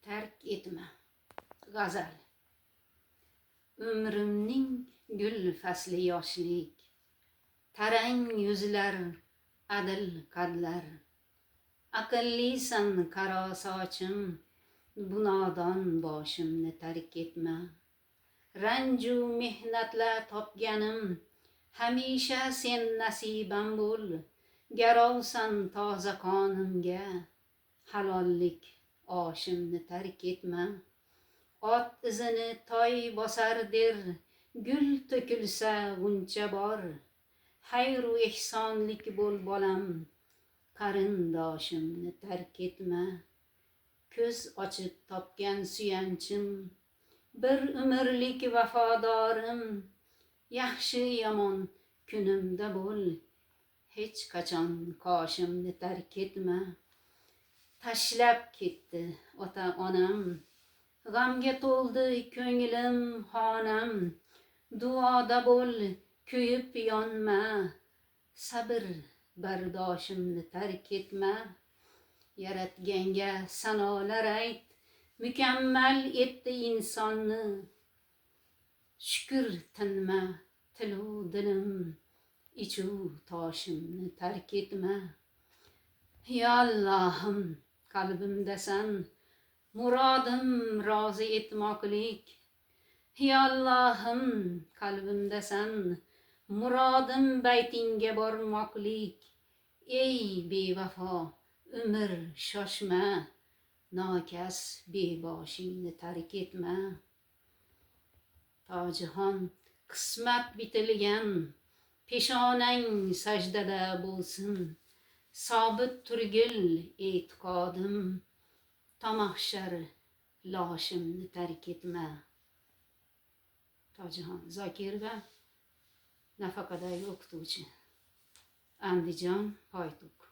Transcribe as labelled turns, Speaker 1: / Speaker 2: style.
Speaker 1: Terk etme. G'azal. Umrimning gul fasli yoshlik, tarang yuzlar, adil qadlar. Aqllisan qaro sochim, bu nodon boshimni tark etma. Ranju mehnatla topganim, hamisha sen nasibam bo'l. Garovsan toza qonimga, halollik oshimni tark etma. Ot izini toy bosar der, gul to'kilsa g'uncha bor. Xayru ehsonlik bo'l bolam, qarindoshimni tark etma. Ko'z ochib topgan suyanchim, bir umrlik vafodorim. Yaxshi yomon kunimda bo'l, hech qachon qoshimni tark etma. Tashlab ketdi ota onam, g'amga to'ldi ko'nglim xonam. Duoda bo'l, kuyib yonma, sabr bardoshimni tark etma. Yaratganga sanolar ayt, mukammal etdi insonni. Shukr tinma, tilu dilim, ichu toshimni tark etma. Ya Allohim, qalbimdasan, muradim rozi etmoqlik. Ya Allohim, qalbimdasan, muradim baytingga bormoqlik. Ey bevafo, umr shoshma, nokas beboshingni tark etma. Tojixon qismat bitilgan, peshonang sajdada bo'lsin. Sobit turgil e'tiqodim, tomahshar loshimni tark etma. Tojixon Zokirova, nafaqadagi o'qituvchi, Andijon, Poytuk.